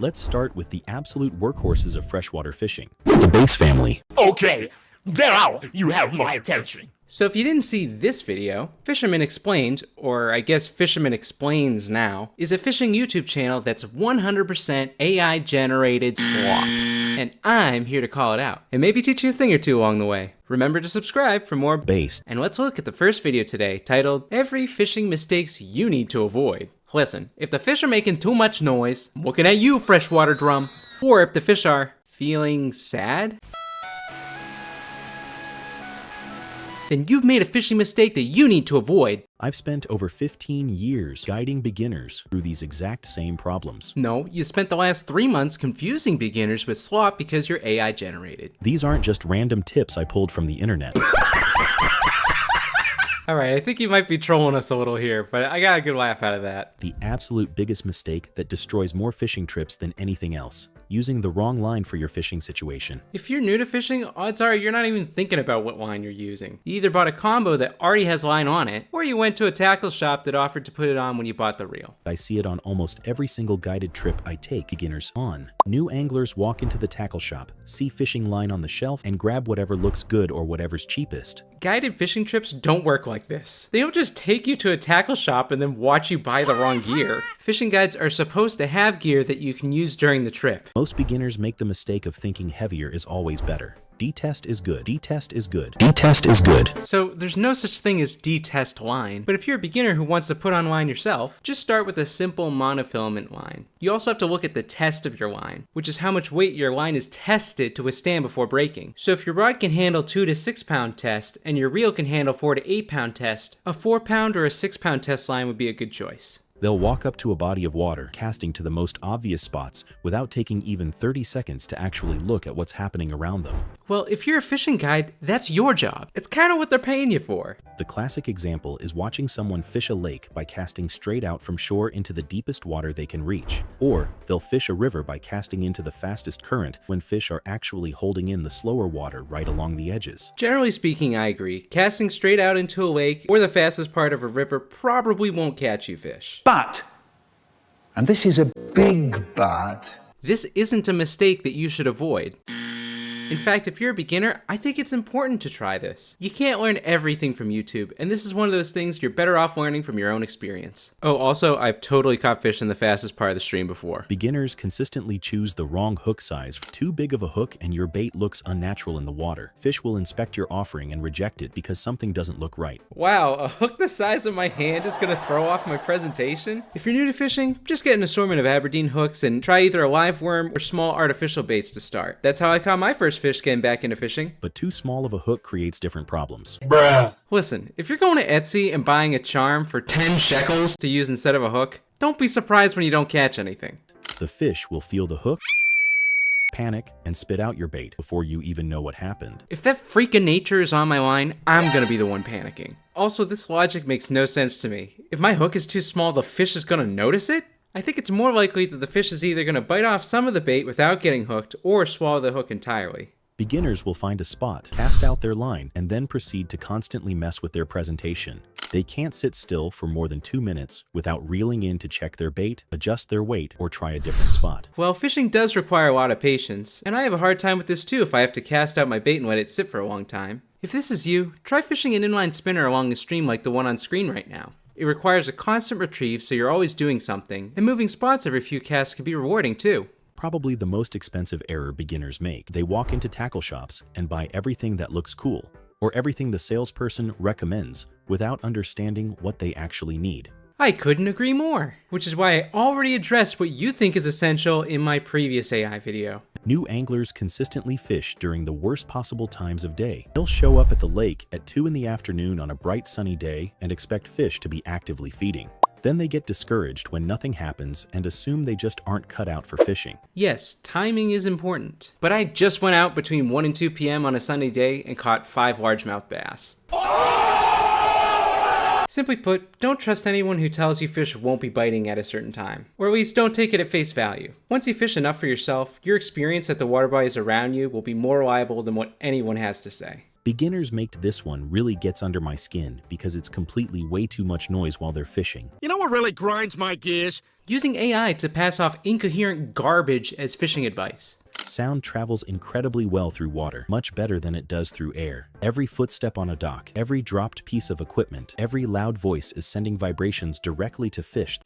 Let's start with the absolute workhorses of freshwater fishing, the bass family. Okay, now you have my attention. So if you didn't see this video, Fisherman Explained, or I guess Fisherman Explains now, is a fishing YouTube channel that's 100% AI generated slop. And I'm here to call it out, and maybe teach you a thing or two along the way. Remember to subscribe for more bass. And let's look at the first video today, titled, Every Fishing Mistakes You Need to Avoid. Listen, if the fish are making too much noise, I'm looking at you, freshwater drum. Or if the fish are feeling sad, then you've made a fishing mistake that you need to avoid. I've spent over 15 years guiding beginners through these exact same problems. No, you spent the last 3 months confusing beginners with slop because you're AI generated. These aren't just random tips I pulled from the internet. Alright, I think you might be trolling us a little here, but I got a good laugh out of that. The absolute biggest mistake that destroys more fishing trips than anything else. Using the wrong line for your fishing situation. If you're new to fishing, odds are you're not even thinking about what line you're using. You either bought a combo that already has line on it, or you went to a tackle shop that offered to put it on when you bought the reel. I see it on almost every single guided trip I take beginners on. New anglers walk into the tackle shop, see fishing line on the shelf, and grab whatever looks good or whatever's cheapest. Guided fishing trips don't work like this. They don't just take you to a tackle shop and then watch you buy the wrong gear. Fishing guides are supposed to have gear that you can use during the trip. Most beginners make the mistake of thinking heavier is always better. D-test is good. D-test is good. D-test is good. So there's no such thing as D-test line, but if you're a beginner who wants to put on line yourself, just start with a simple monofilament line. You also have to look at the test of your line, which is how much weight your line is tested to withstand before breaking. So if your rod can handle 2 to 6 pound test and your reel can handle 4 to 8 pound test, a 4 pound or a 6 pound test line would be a good choice. They'll walk up to a body of water, casting to the most obvious spots without taking even 30 seconds to actually look at what's happening around them. Well, if you're a fishing guide, that's your job. It's kind of what they're paying you for. The classic example is watching someone fish a lake by casting straight out from shore into the deepest water they can reach. Or they'll fish a river by casting into the fastest current when fish are actually holding in the slower water right along the edges. Generally speaking, I agree. Casting straight out into a lake or the fastest part of a river probably won't catch you fish. But, and this is a big but, this isn't a mistake that you should avoid. In fact, if you're a beginner, I think it's important to try this. You can't learn everything from YouTube, and this is one of those things you're better off learning from your own experience. Oh, also, I've totally caught fish in the fastest part of the stream before. Beginners consistently choose the wrong hook size. Too big of a hook and your bait looks unnatural in the water. Fish will inspect your offering and reject it because something doesn't look right. Wow, a hook the size of my hand is gonna throw off my presentation? If you're new to fishing, just get an assortment of Aberdeen hooks and try either a live worm or small artificial baits to start. That's how I caught my first fish getting back into fishing. But too small of a hook creates different problems. Bruh. Listen, if you're going to Etsy and buying a charm for 10 shekels to use instead of a hook, don't be surprised when you don't catch anything. The fish will feel the hook, panic, and spit out your bait before you even know what happened. If that freak of nature is on my line, I'm gonna be the one panicking. Also, this logic makes no sense to me. If my hook is too small, the fish is gonna notice it? I think it's more likely that the fish is either gonna bite off some of the bait without getting hooked or swallow the hook entirely. Beginners will find a spot, cast out their line, and then proceed to constantly mess with their presentation. They can't sit still for more than 2 minutes without reeling in to check their bait, adjust their weight, or try a different spot. Well, fishing does require a lot of patience, and I have a hard time with this too if I have to cast out my bait and let it sit for a long time. If this is you, try fishing an inline spinner along a stream like the one on screen right now. It requires a constant retrieve, so you're always doing something, and moving spots every few casts can be rewarding too. Probably the most expensive error beginners make. They walk into tackle shops and buy everything that looks cool, or everything the salesperson recommends, without understanding what they actually need. I couldn't agree more, which is why I already addressed what you think is essential in my previous AI video. New anglers consistently fish during the worst possible times of day. They'll show up at the lake at 2 in the afternoon on a bright sunny day and expect fish to be actively feeding. Then they get discouraged when nothing happens and assume they just aren't cut out for fishing. Yes, timing is important, but I just went out between 1 and 2 p.m. on a sunny day and caught 5 largemouth bass. Simply put, don't trust anyone who tells you fish won't be biting at a certain time. Or at least don't take it at face value. Once you fish enough for yourself, your experience at the water bodies around you will be more reliable than what anyone has to say. Beginners make this one really gets under my skin because it's completely way too much noise while they're fishing. You know what really grinds my gears? using AI to pass off incoherent garbage as fishing advice. Sound travels incredibly well through water, much better than it does through air. Every footstep on a dock, every dropped piece of equipment, every loud voice is sending vibrations directly to fish.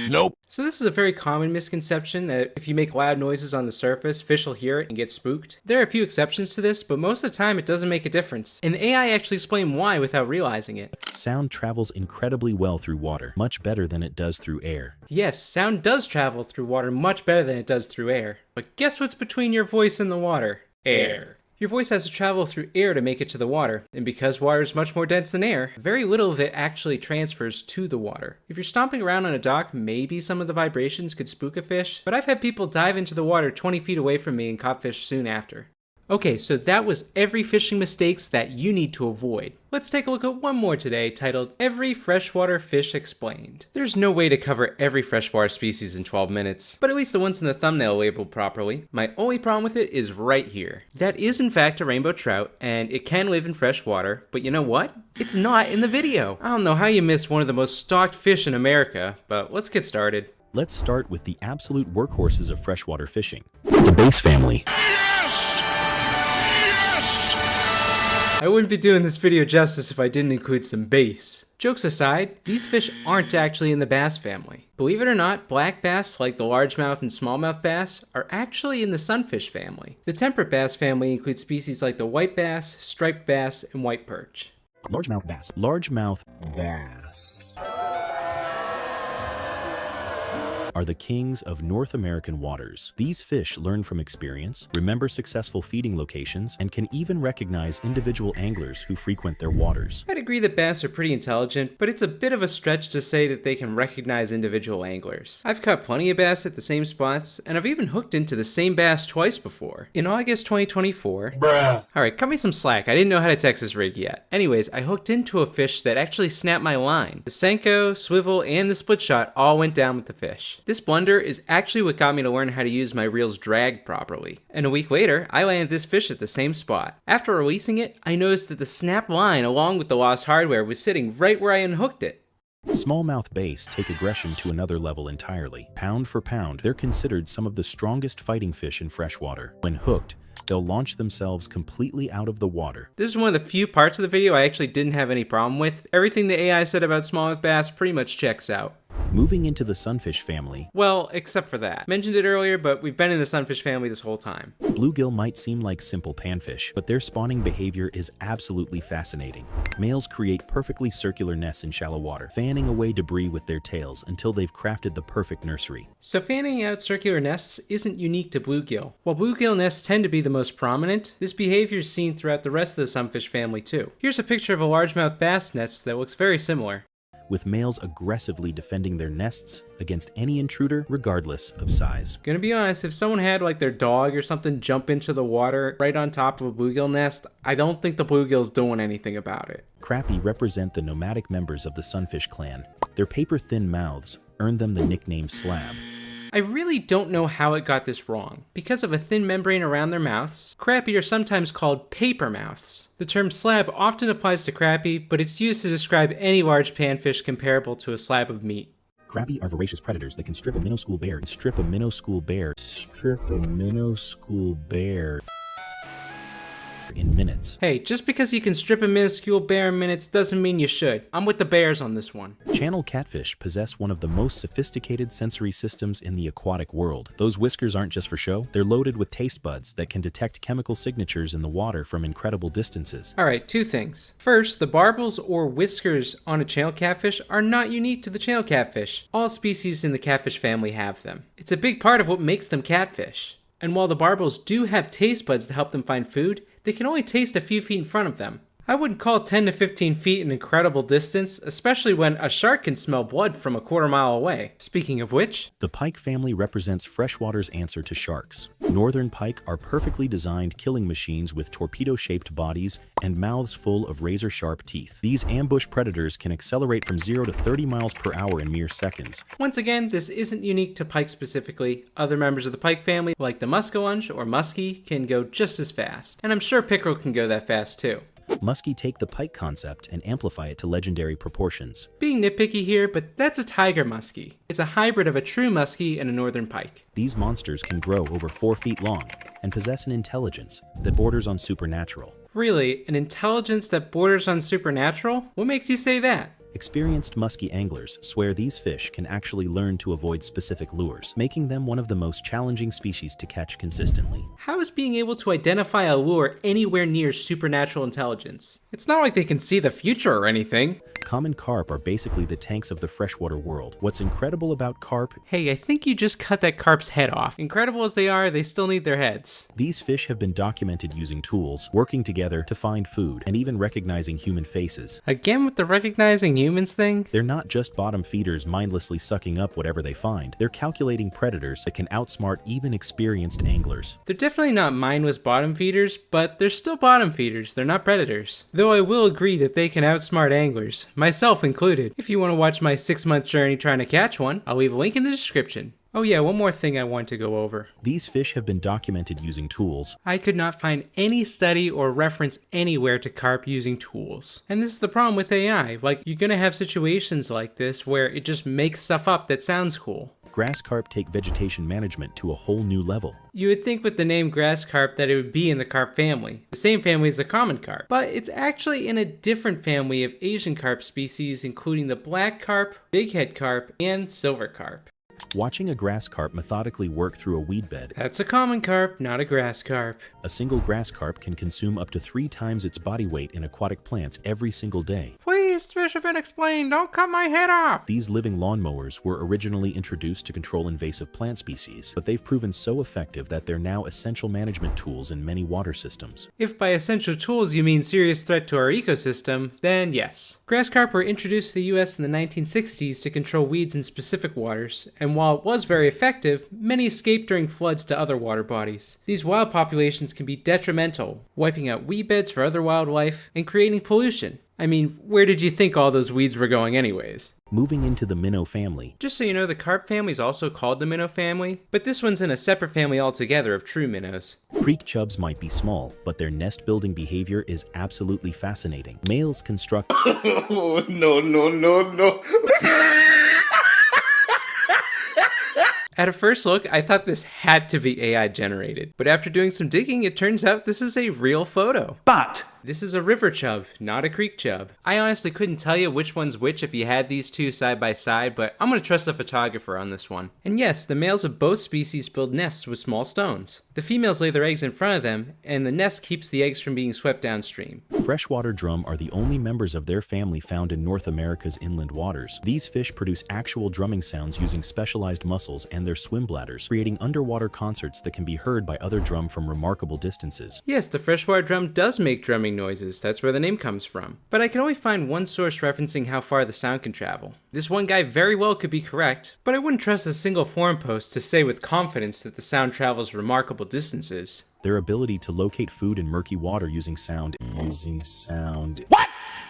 Nope. So this is a very common misconception that if you make loud noises on the surface, fish will hear it and get spooked. There are a few exceptions to this, but most of the time it doesn't make a difference. And the AI actually explained why without realizing it. Sound travels incredibly well through water, much better than it does through air. Yes, sound does travel through water much better than it does through air. But guess what's between your voice and the water? Air. Your voice has to travel through air to make it to the water, and because water is much more dense than air, very little of it actually transfers to the water. If you're stomping around on a dock, maybe some of the vibrations could spook a fish, but I've had people dive into the water 20 feet away from me and caught fish soon after. Okay, so that was every fishing mistakes that you need to avoid. Let's take a look at one more today, titled Every Freshwater Fish Explained. There's no way to cover every freshwater species in 12 minutes, but at least the ones in the thumbnail labeled properly. My only problem with it is right here. That is in fact a rainbow trout, and it can live in fresh water, but you know what? It's not in the video. I don't know how you missed one of the most stalked fish in America, but let's get started. Let's start with the absolute workhorses of freshwater fishing, the bass family. I wouldn't be doing this video justice if I didn't include some bass. Jokes aside, these fish aren't actually in the bass family. Believe it or not, black bass, like the largemouth and smallmouth bass, are actually in the sunfish family. The temperate bass family includes species like the white bass, striped bass, and white perch. Largemouth bass. Largemouth bass are the kings of North American waters. These fish learn from experience, remember successful feeding locations, and can even recognize individual anglers who frequent their waters. I'd agree that bass are pretty intelligent, but it's a bit of a stretch to say that they can recognize individual anglers. I've caught plenty of bass at the same spots, and I've even hooked into the same bass twice before. In August 2024, Alright, cut me some slack, I didn't know how to Texas rig yet. Anyways, I hooked into a fish that actually snapped my line. The Senko, swivel, and the split shot all went down with the fish. This blunder is actually what got me to learn how to use my reel's drag properly. And a week later, I landed this fish at the same spot. After releasing it, I noticed that the snap line along with the lost hardware was sitting right where I unhooked it. Smallmouth bass take aggression to another level entirely. Pound for pound, they're considered some of the strongest fighting fish in freshwater. When hooked, they'll launch themselves completely out of the water. This is one of the few parts of the video I actually didn't have any problem with. Everything the AI said about smallmouth bass pretty much checks out. Moving into the sunfish family. Well, except for that. Mentioned it earlier, but we've been in the sunfish family this whole time. Bluegill might seem like simple panfish, but their spawning behavior is absolutely fascinating. Males create perfectly circular nests in shallow water, fanning away debris with their tails until they've crafted the perfect nursery. So fanning out circular nests isn't unique to bluegill. While bluegill nests tend to be the most prominent, this behavior is seen throughout the rest of the sunfish family too. Here's a picture of a largemouth bass nest that looks very similar, with males aggressively defending their nests against any intruder regardless of size. Gonna be honest, if someone had like their dog or something jump into the water right on top of a bluegill nest, I don't think the bluegill's doing anything about it. Crappie represent the nomadic members of the sunfish clan. Their paper-thin mouths earned them the nickname slab. I really don't know how it got this wrong. Because of a thin membrane around their mouths, crappie are sometimes called paper mouths. The term slab often applies to crappie, but it's used to describe any large panfish comparable to a slab of meat. Crappie are voracious predators that can strip a minuscule bear in minutes. Hey, just because you can strip a minuscule bear in minutes doesn't mean you should. I'm with the bears on this one. Channel catfish possess one of the most sophisticated sensory systems in the aquatic world. Those whiskers aren't just for show, they're loaded with taste buds that can detect chemical signatures in the water from incredible distances. Alright, two things. First, the barbels or whiskers on a channel catfish are not unique to the channel catfish. All species in the catfish family have them. It's a big part of what makes them catfish. And while the barbels do have taste buds to help them find food, they can only taste a few feet in front of them. I wouldn't call 10 to 15 feet an incredible distance, especially when a shark can smell blood from a quarter mile away. Speaking of which, the pike family represents freshwater's answer to sharks. Northern pike are perfectly designed killing machines with torpedo-shaped bodies and mouths full of razor-sharp teeth. These ambush predators can accelerate from 0 to 30 miles per hour in mere seconds. Once again, this isn't unique to pike specifically. Other members of the pike family, like the muskellunge or muskie, can go just as fast. And I'm sure pickerel can go that fast too. Muskie take the pike concept and amplify it to legendary proportions. Being nitpicky here, but that's a tiger muskie. It's a hybrid of a true muskie and a northern pike. These monsters can grow over 4 feet long and possess an intelligence that borders on supernatural. Really? An intelligence that borders on supernatural? What makes you say that? Experienced muskie anglers swear these fish can actually learn to avoid specific lures, making them one of the most challenging species to catch consistently. How is being able to identify a lure anywhere near supernatural intelligence? It's not like they can see the future or anything. Common carp are basically the tanks of the freshwater world. What's incredible about carp? Hey, I think you just cut that carp's head off. Incredible as they are, they still need their heads. These fish have been documented using tools, working together to find food, and even recognizing human faces. Again with the recognizing humans thing? They're not just bottom feeders mindlessly sucking up whatever they find. They're calculating predators that can outsmart even experienced anglers. They're definitely not mindless bottom feeders, but they're still bottom feeders. They're not predators. Though I will agree that they can outsmart anglers, myself included. If you want to watch my 6-month journey trying to catch one, I'll leave a link in the description. Oh yeah, one more thing I want to go over. These fish have been documented using tools. I could not find any study or reference anywhere to carp using tools. And this is the problem with AI. Like, you're gonna have situations like this where it just makes stuff up that sounds cool. Grass carp take vegetation management to a whole new level. You would think with the name grass carp that it would be in the carp family, the same family as the common carp, but it's actually in a different family of Asian carp species, including the black carp, bighead carp, and silver carp. Watching a grass carp methodically work through a weed bed. That's a common carp, not a grass carp. A single grass carp can consume up to 3 times its body weight in aquatic plants every single day. Please, FishermanExplains, don't cut my head off! These living lawnmowers were originally introduced to control invasive plant species, but they've proven so effective that they're now essential management tools in many water systems. If by essential tools you mean serious threat to our ecosystem, then yes. Grass carp were introduced to the US in the 1960s to control weeds in specific waters, and while it was very effective, many escaped during floods to other water bodies. These wild populations can be detrimental, wiping out weed beds for other wildlife and creating pollution. I mean, where did you think all those weeds were going anyways? Moving into the minnow family. Just so you know, the carp family is also called the minnow family, but this one's in a separate family altogether of true minnows. Creek chubs might be small, but their nest-building behavior is absolutely fascinating. Males construct Oh, no. At a first look, I thought this had to be AI generated, but after doing some digging, it turns out this is a real photo. But This is a river chub, not a creek chub. I honestly couldn't tell you which one's which if you had these two side by side, but I'm gonna trust the photographer on this one. And yes, the males of both species build nests with small stones. The females lay their eggs in front of them, and the nest keeps the eggs from being swept downstream. Freshwater drum are the only members of their family found in North America's inland waters. These fish produce actual drumming sounds using specialized muscles and their swim bladders, creating underwater concerts that can be heard by other drum from remarkable distances. Yes, the freshwater drum does make drumming noises, that's where the name comes from. But I can only find one source referencing how far the sound can travel. This one guy very well could be correct, but I wouldn't trust a single forum post to say with confidence that the sound travels remarkable distances. Their ability to locate food in murky water using sound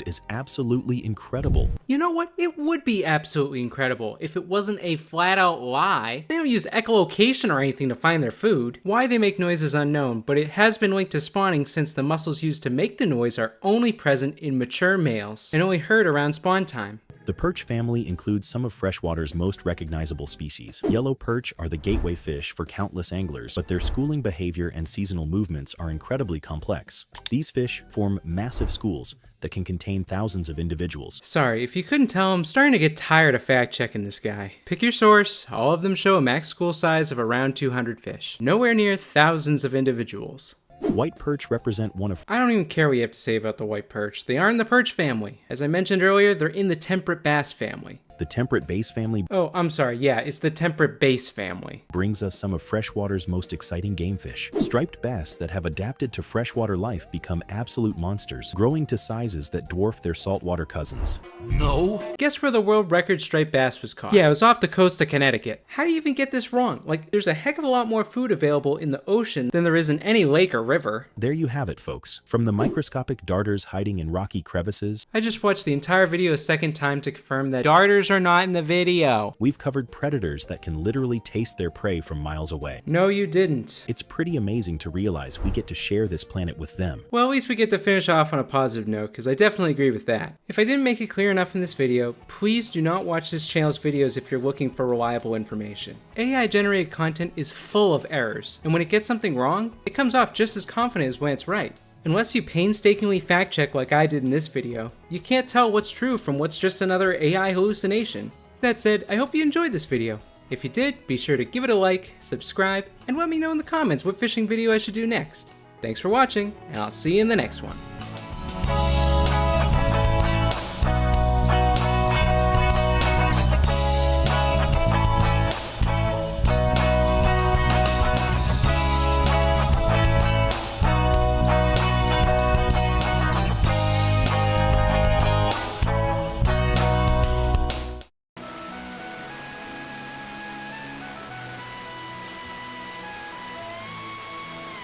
is absolutely incredible. You know what? It would be absolutely incredible if it wasn't a flat out lie. They don't use echolocation or anything to find their food. Why they make noise is unknown, but it has been linked to spawning since the muscles used to make the noise are only present in mature males and only heard around spawn time. The perch family includes some of freshwater's most recognizable species. Yellow perch are the gateway fish for countless anglers, but their schooling behavior and seasonal movements are incredibly complex. These fish form massive schools that can contain thousands of individuals. Sorry, if you couldn't tell, I'm starting to get tired of fact-checking this guy. Pick your source, all of them show a max school size of around 200 fish. Nowhere near thousands of individuals. White perch represent one of I don't even care what you have to say about the white perch. They are in the perch family. As I mentioned earlier, they're in the temperate bass family. the temperate bass family. Oh, I'm sorry, yeah, it's the temperate bass family. Brings us some of freshwater's most exciting game fish. Striped bass that have adapted to freshwater life become absolute monsters, growing to sizes that dwarf their saltwater cousins. No. Guess where the world record striped bass was caught? Yeah, it was off the coast of Connecticut. How do you even get this wrong? Like, there's a heck of a lot more food available in the ocean than there is in any lake or river. There you have it, folks. From the microscopic darters hiding in rocky crevices. I just watched the entire video a second time to confirm that darters are not in the video. We've covered predators that can literally taste their prey from miles away. No, you didn't. It's pretty amazing to realize we get to share this planet with them. Well, at least we get to finish off on a positive note, because I definitely agree with that. If I didn't make it clear enough in this video, please do not watch this channel's videos if you're looking for reliable information. AI-generated content is full of errors, and when it gets something wrong, it comes off just as confident as when it's right. Unless you painstakingly fact-check like I did in this video, you can't tell what's true from what's just another AI hallucination. That said, I hope you enjoyed this video. If you did, be sure to give it a like, subscribe, and let me know in the comments what fishing video I should do next. Thanks for watching, and I'll see you in the next one.